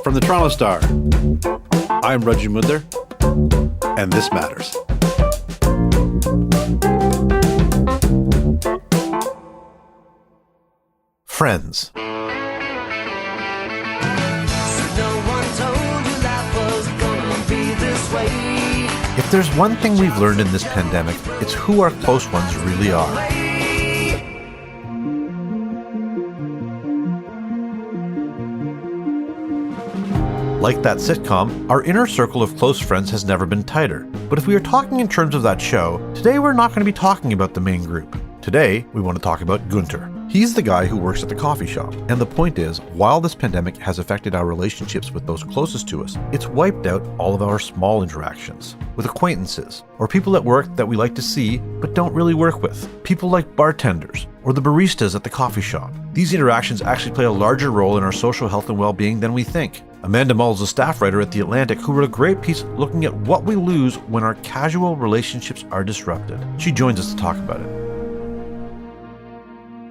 From the Toronto Star, I'm Raju Mudler, and this matters. Friends. If there's one thing we've learned in this pandemic, it's who our close ones really are. Like that sitcom, our inner circle of close friends has never been tighter. But if we are talking in terms of that show, today we're not going to be talking about the main group. Today, we want to talk about Gunter. He's the guy who works at the coffee shop. And the point is, while this pandemic has affected our relationships with those closest to us, it's wiped out all of our small interactions with acquaintances, or people at work that we like to see but don't really work with. People like bartenders, or the baristas at the coffee shop. These interactions actually play a larger role in our social health and well-being than we think. Amanda Mull is a staff writer at The Atlantic who wrote a great piece looking at what we lose when our casual relationships are disrupted. She joins us to talk about it.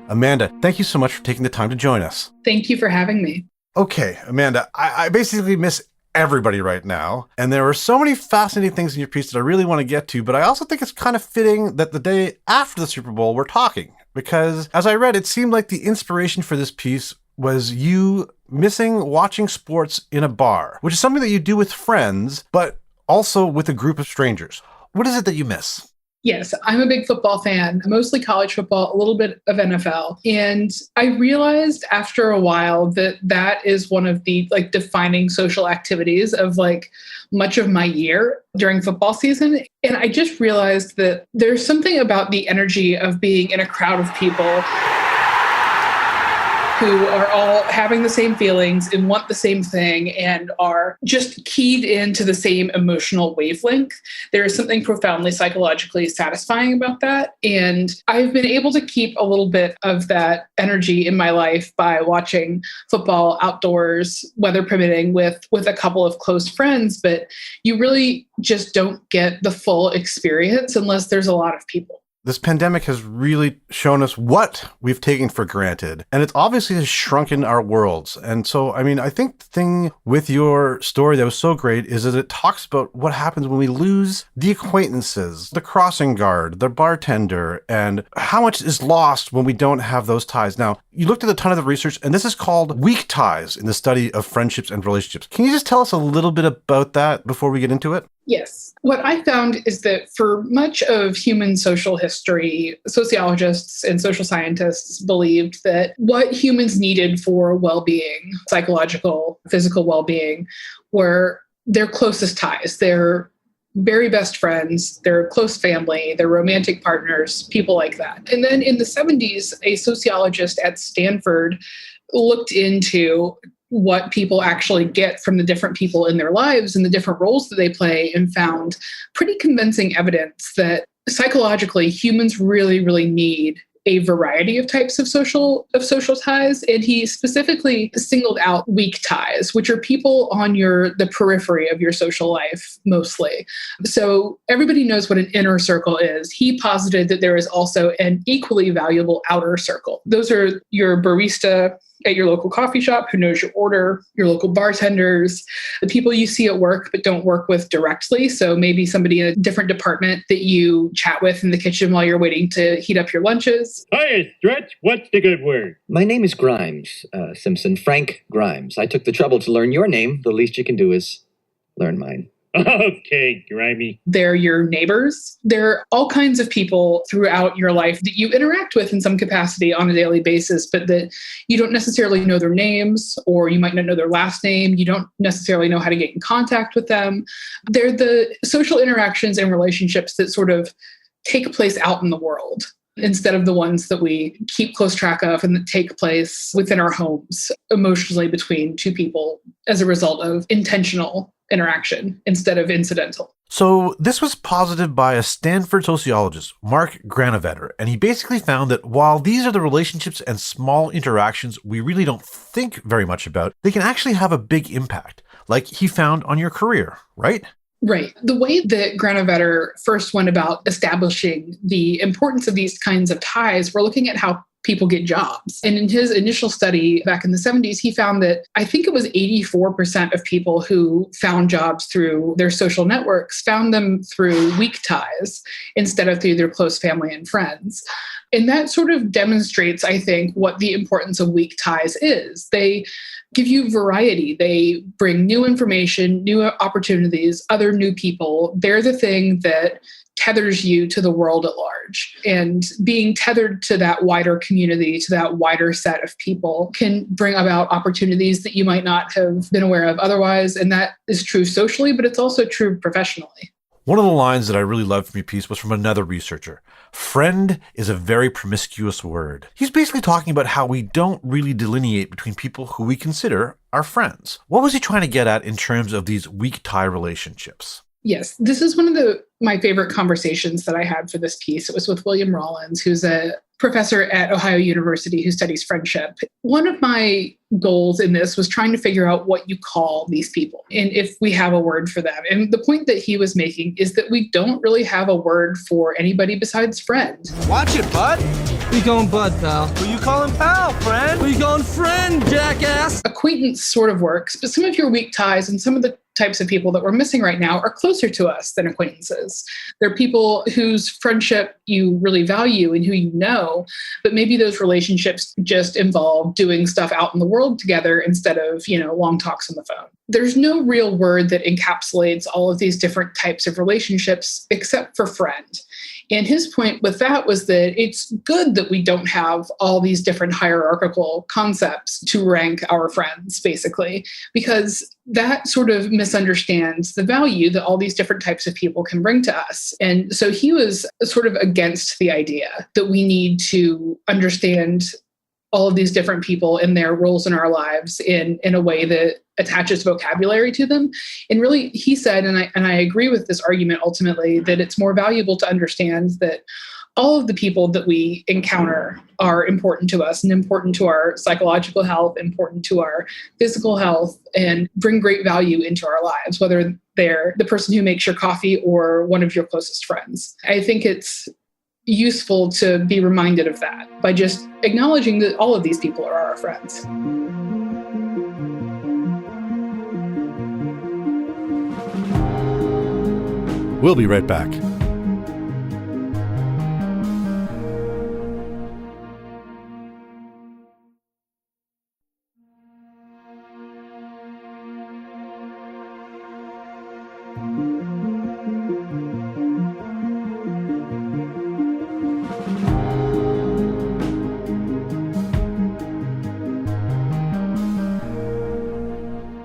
Amanda, thank you so much for taking the time to join us. Thank you for having me. Okay, Amanda, I basically miss everybody right now. And there are so many fascinating things in your piece that I really want to get to, but I also think it's kind of fitting that the day after the Super Bowl, we're talking. Because as I read, it seemed like the inspiration for this piece was you missing watching sports in a bar, which is something that you do with friends, but also with a group of strangers. What is it that you miss? Yes, I'm a big football fan, mostly college football, a little bit of NFL. And I realized after a while that that is one of the defining social activities of much of my year during football season. And I just realized that there's something about the energy of being in a crowd of people who are all having the same feelings and want the same thing and are just keyed into the same emotional wavelength. There is something profoundly psychologically satisfying about that. And I've been able to keep a little bit of that energy in my life by watching football outdoors, weather permitting, with a couple of close friends. But you really just don't get the full experience unless there's a lot of people. This pandemic has really shown us what we've taken for granted, and it obviously has shrunken our worlds. And so, I think the thing with your story that was so great is that it talks about what happens when we lose the acquaintances, the crossing guard, the bartender, and how much is lost when we don't have those ties. Now, you looked at a ton of the research, and this is called weak ties in the study of friendships and relationships. Can you just tell us a little bit about that before we get into it? Yes. What I found is that for much of human social history, sociologists and social scientists believed that what humans needed for well-being, psychological, physical well-being, were their closest ties, their very best friends, their close family, their romantic partners, people like that. And then in the 70s, a sociologist at Stanford looked into what people actually get from the different people in their lives and the different roles that they play, and found pretty convincing evidence that psychologically humans really, really need a variety of types of social ties. And he specifically singled out weak ties, which are people on the periphery of your social life mostly. So everybody knows what an inner circle is. He posited that there is also an equally valuable outer circle. Those are your barista at your local coffee shop who knows your order, your local bartenders, the people you see at work but don't work with directly. So maybe somebody in a different department that you chat with in the kitchen while you're waiting to heat up your lunches. Hi, Stretch. What's the good word? My name is Grimes, Simpson, Frank Grimes. I took the trouble to learn your name. The least you can do is learn mine. Okay, Grimey. They're your neighbors. There are all kinds of people throughout your life that you interact with in some capacity on a daily basis, but that you don't necessarily know their names, or you might not know their last name. You don't necessarily know how to get in contact with them. They're the social interactions and relationships that sort of take place out in the world, instead of the ones that we keep close track of and that take place within our homes emotionally between two people as a result of intentional interaction instead of incidental. So this was posited by a Stanford sociologist, Mark Granovetter, and he basically found that while these are the relationships and small interactions we really don't think very much about, they can actually have a big impact, like he found on your career, right? Right. The way that Granovetter first went about establishing the importance of these kinds of ties, we're looking at how people get jobs. And in his initial study back in the 70s, he found that I think it was 84% of people who found jobs through their social networks found them through weak ties instead of through their close family and friends. And that sort of demonstrates, I think, what the importance of weak ties is. They give you variety. They bring new information, new opportunities, other new people. They're the thing that tethers you to the world at large. And being tethered to that wider community, to that wider set of people, can bring about opportunities that you might not have been aware of otherwise. And that is true socially, but it's also true professionally. One of the lines that I really loved from your piece was from another researcher. Friend is a very promiscuous word. He's basically talking about how we don't really delineate between people who we consider our friends. What was he trying to get at in terms of these weak tie relationships? Yes, this is one of my favorite conversations that I had for this piece. It was with William Rawlins, who's a professor at Ohio University who studies friendship. One of my goals in this was trying to figure out what you call these people and if we have a word for them. And the point that he was making is that we don't really have a word for anybody besides friend. Watch it, bud. Who you going, bud, pal? Who you calling pal, friend? Who you going, friend, jackass? Acquaintance sort of works, but some of your weak ties and some of the types of people that we're missing right now are closer to us than acquaintances. They're people whose friendship you really value and who you know, but maybe those relationships just involve doing stuff out in the world together instead of, long talks on the phone. There's no real word that encapsulates all of these different types of relationships except for friend. And his point with that was that it's good that we don't have all these different hierarchical concepts to rank our friends, basically, because that sort of misunderstands the value that all these different types of people can bring to us. And so he was sort of against the idea that we need to understand all of these different people and their roles in our lives in a way that attaches vocabulary to them. And really, he said, and I agree with this argument ultimately, that it's more valuable to understand that all of the people that we encounter are important to us and important to our psychological health, important to our physical health, and bring great value into our lives, whether they're the person who makes your coffee or one of your closest friends. I think it's useful to be reminded of that by just acknowledging that all of these people are our friends. We'll be right back.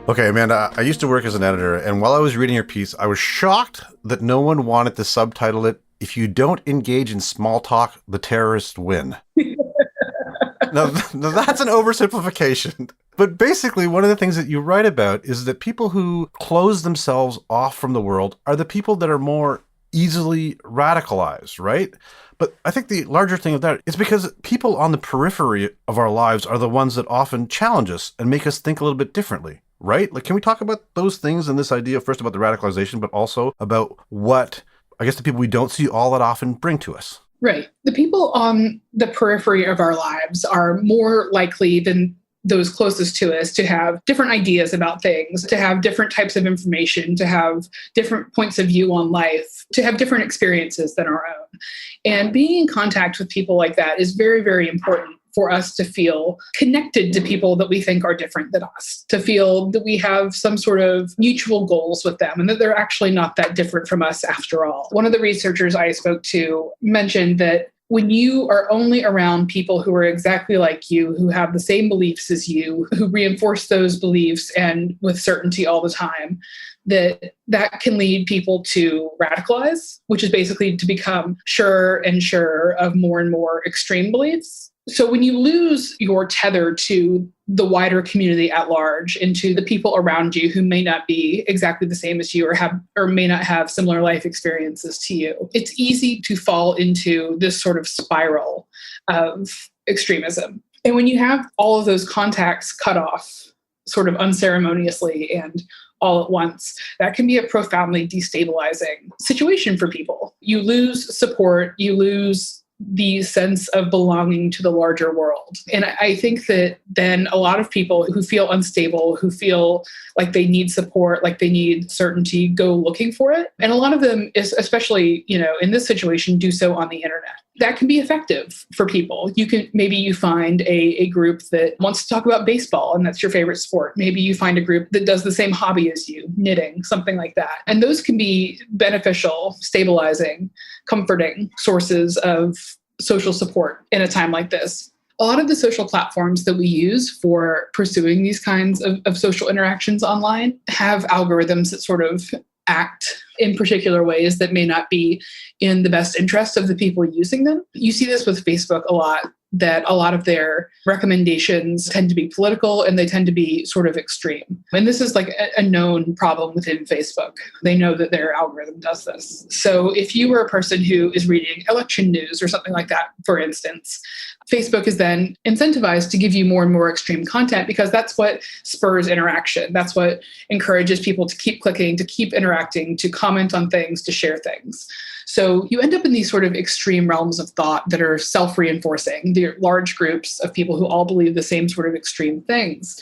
Okay, Amanda, I used to work as an editor, and while I was reading your piece, I was shocked that no one wanted to subtitle it, "If you don't engage in small talk, the terrorists win." Now, that's an oversimplification. But basically, one of the things that you write about is that people who close themselves off from the world are the people that are more easily radicalized, right? But I think the larger thing of that is because people on the periphery of our lives are the ones that often challenge us and make us think a little bit differently. Right? Like, can we talk about those things and this idea first about the radicalization, but also about what, I guess, the people we don't see all that often bring to us? Right. The people on the periphery of our lives are more likely than those closest to us to have different ideas about things, to have different types of information, to have different points of view on life, to have different experiences than our own. And being in contact with people like that is very, very important for us to feel connected to people that we think are different than us, to feel that we have some sort of mutual goals with them and that they're actually not that different from us after all. One of the researchers I spoke to mentioned that when you are only around people who are exactly like you, who have the same beliefs as you, who reinforce those beliefs and with certainty all the time, that can lead people to radicalize, which is basically to become surer and surer of more and more extreme beliefs. So when you lose your tether to the wider community at large and to the people around you who may not be exactly the same as you or may not have similar life experiences to you, it's easy to fall into this sort of spiral of extremism. And when you have all of those contacts cut off sort of unceremoniously and all at once, that can be a profoundly destabilizing situation for people. You lose support, you lose the sense of belonging to the larger world. And I think that then a lot of people who feel unstable, who feel like they need support, like they need certainty, go looking for it. And a lot of them, especially, in this situation, do so on the internet. That can be effective for people. Maybe you find a group that wants to talk about baseball and that's your favorite sport. Maybe you find a group that does the same hobby as you, knitting, something like that. And those can be beneficial, stabilizing, comforting sources of social support in a time like this. A lot of the social platforms that we use for pursuing these kinds of social interactions online have algorithms that sort of act in particular ways that may not be in the best interest of the people using them. You see this with Facebook a lot, that a lot of their recommendations tend to be political and they tend to be sort of extreme. And this is like a known problem within Facebook. They know that their algorithm does this. So if you were a person who is reading election news or something like that, for instance, Facebook is then incentivized to give you more and more extreme content because that's what spurs interaction. That's what encourages people to keep clicking, to keep interacting, to comment on things, to share things. So you end up in these sort of extreme realms of thought that are self-reinforcing. They're large groups of people who all believe the same sort of extreme things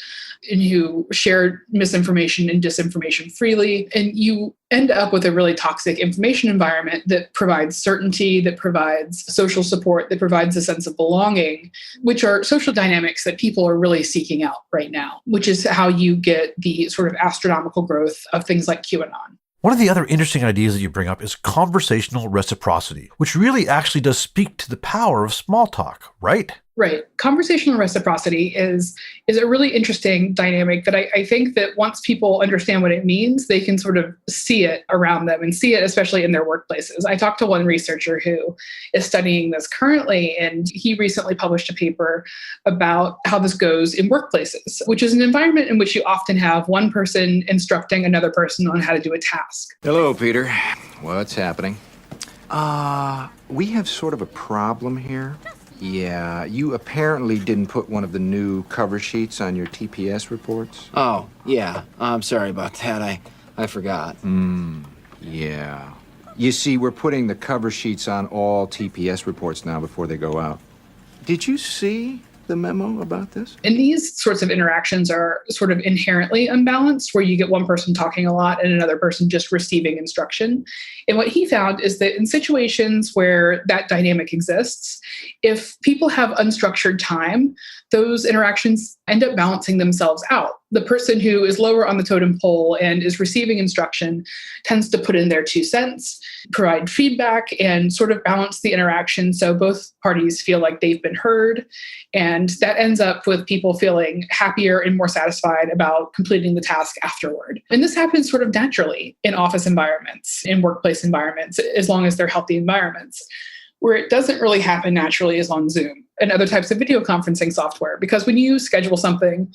and who share misinformation and disinformation freely. And you end up with a really toxic information environment that provides certainty, that provides social support, that provides a sense of belonging, which are social dynamics that people are really seeking out right now, which is how you get the sort of astronomical growth of things like QAnon. One of the other interesting ideas that you bring up is conversational reciprocity, which really actually does speak to the power of small talk, right? Right. Conversational reciprocity is a really interesting dynamic that I think that once people understand what it means, they can sort of see it around them and see it especially in their workplaces. I talked to one researcher who is studying this currently, and he recently published a paper about how this goes in workplaces, which is an environment in which you often have one person instructing another person on how to do a task. Hello, Peter. What's happening? We have sort of a problem here. Yeah, you apparently didn't put one of the new cover sheets on your TPS reports. Oh, yeah. I'm sorry about that. I forgot. Yeah. You see, we're putting the cover sheets on all TPS reports now before they go out. Did you see the memo about this? And these sorts of interactions are sort of inherently unbalanced, where you get one person talking a lot and another person just receiving instruction. And what he found is that in situations where that dynamic exists, if people have unstructured time, those interactions end up balancing themselves out. The person who is lower on the totem pole and is receiving instruction tends to put in their 2 cents, provide feedback, and sort of balance the interaction so both parties feel like they've been heard. And that ends up with people feeling happier and more satisfied about completing the task afterward. And this happens sort of naturally in office environments, in workplace environments, as long as they're healthy environments. Where it doesn't really happen naturally is on Zoom and other types of video conferencing software. Because when you schedule something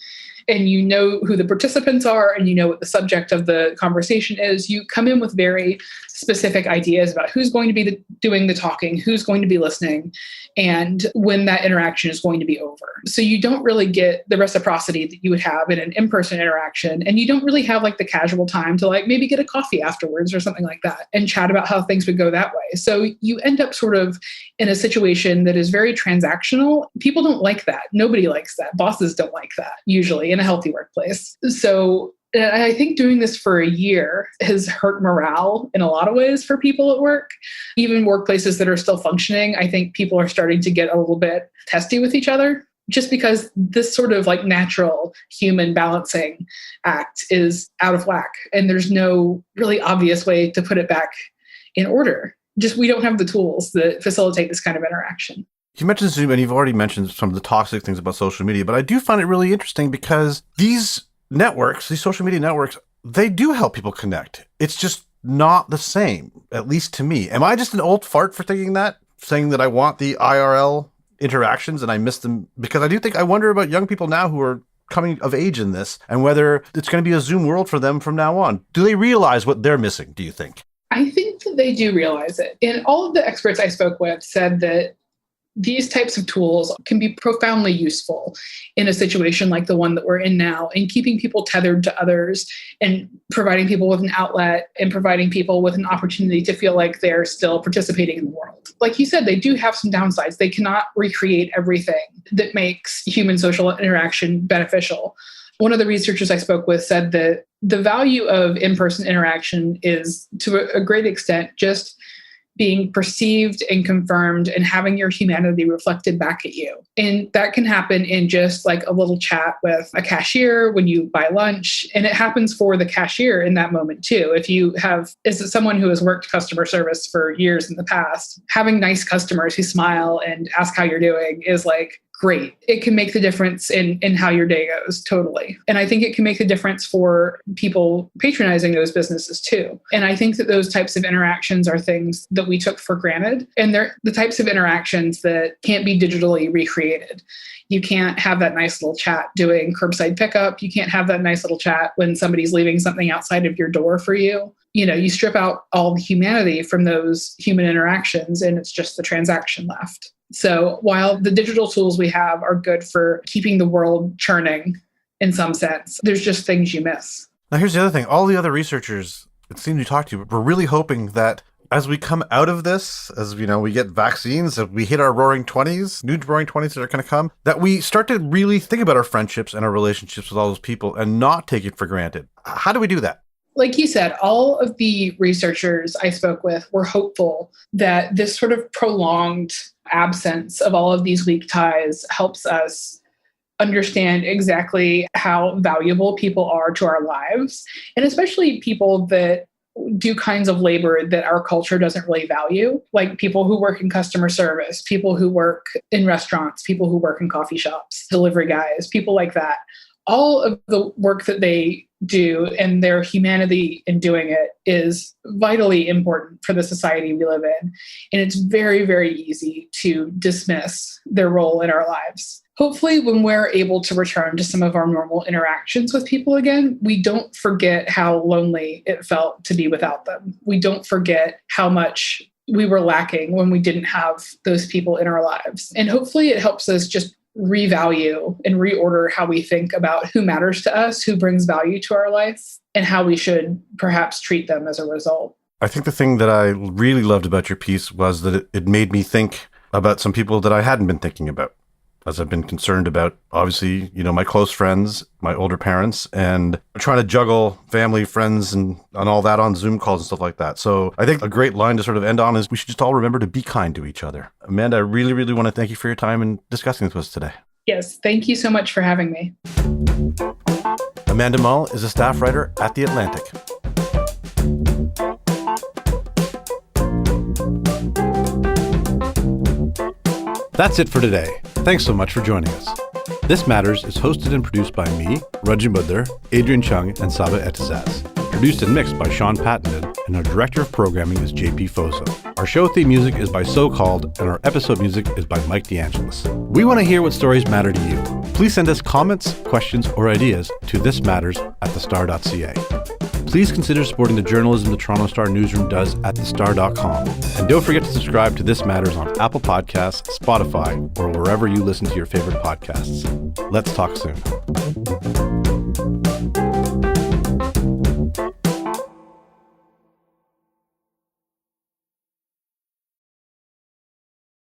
and you know who the participants are and you know what the subject of the conversation is, you come in with very specific ideas about who's going to be doing the talking, who's going to be listening, and when that interaction is going to be over. So you don't really get the reciprocity that you would have in an in-person interaction, and you don't really have like the casual time to like maybe get a coffee afterwards or something like that and chat about how things would go that way. So you end up sort of in a situation that is very transactional. People don't like that. Nobody likes that. Bosses don't like that, usually, in a healthy workplace. So I think doing this for a year has hurt morale in a lot of ways for people at work. Even workplaces that are still functioning, I think people are starting to get a little bit testy with each other, just because this sort of like natural human balancing act is out of whack. And there's no really obvious way to put it back in order. Just we don't have the tools that facilitate this kind of interaction. You mentioned Zoom, and you've already mentioned some of the toxic things about social media, but I do find it really interesting because these networks, these social media networks, they do help people connect. It's just not the same, at least to me. Am I just an old fart for thinking that? Saying that I want the IRL interactions and I miss them? Because I wonder about young people now who are coming of age in this and whether it's going to be a Zoom world for them from now on. Do they realize what they're missing, do you think? I think that they do realize it. And all of the experts I spoke with said that these types of tools can be profoundly useful in a situation like the one that we're in now, in keeping people tethered to others and providing people with an outlet and providing people with an opportunity to feel like they're still participating in the world. Like you said, they do have some downsides. They cannot recreate everything that makes human social interaction beneficial. One of the researchers I spoke with said that the value of in-person interaction is, to a great extent, just being perceived and confirmed and having your humanity reflected back at you. And that can happen in just like a little chat with a cashier when you buy lunch. And it happens for the cashier in that moment too. If you have, as someone who has worked customer service for years in the past, having nice customers who smile and ask how you're doing is like great. It can make the difference in how your day goes, totally. And I think it can make the difference for people patronizing those businesses too. And I think that those types of interactions are things that we took for granted. And they're the types of interactions that can't be digitally recreated. You can't have that nice little chat doing curbside pickup. You can't have that nice little chat when somebody's leaving something outside of your door for you. You know, you strip out all the humanity from those human interactions and it's just the transaction left. So while the digital tools we have are good for keeping the world churning in some sense, there's just things you miss. Now, here's the other thing. All the other researchers, it seemed to talk to, were really hoping that as we come out of this, as you know, we get vaccines, as we hit our roaring 20s, new roaring 20s that are going to come, that we start to really think about our friendships and our relationships with all those people and not take it for granted. How do we do that? Like you said, all of the researchers I spoke with were hopeful that this sort of prolonged absence of all of these weak ties helps us understand exactly how valuable people are to our lives, and especially people that do kinds of labor that our culture doesn't really value, like people who work in customer service, people who work in restaurants, people who work in coffee shops, delivery guys, people like that. All of the work that they do and their humanity in doing it is vitally important for the society we live in. And it's very, very easy to dismiss their role in our lives. Hopefully, when we're able to return to some of our normal interactions with people again, we don't forget how lonely it felt to be without them. We don't forget how much we were lacking when we didn't have those people in our lives. And hopefully it helps us just revalue and reorder how we think about who matters to us, who brings value to our life, and how we should perhaps treat them as a result. I think the thing that I really loved about your piece was that it made me think about some people that I hadn't been thinking about, as I've been concerned about, obviously, you know, my close friends, my older parents, and trying to juggle family, friends, and all that on Zoom calls and stuff like that. So I think a great line to sort of end on is we should just all remember to be kind to each other. Amanda, I really, really want to thank you for your time and discussing this with us today. Yes, thank you so much for having me. Amanda Mull is a staff writer at The Atlantic. That's it for today. Thanks so much for joining us. This Matters is hosted and produced by me, Raju Mudler, Adrian Chung, and Saba Etizaz. Produced and mixed by Sean Pattenden, and our director of programming is JP Foso. Our show theme music is by So Called, and our episode music is by Mike DeAngelis. We want to hear what stories matter to you. Please send us comments, questions, or ideas to thismatters@thestar.ca. Please consider supporting the journalism the Toronto Star newsroom does at thestar.com. And don't forget to subscribe to This Matters on Apple Podcasts, Spotify, or wherever you listen to your favorite podcasts. Let's talk soon.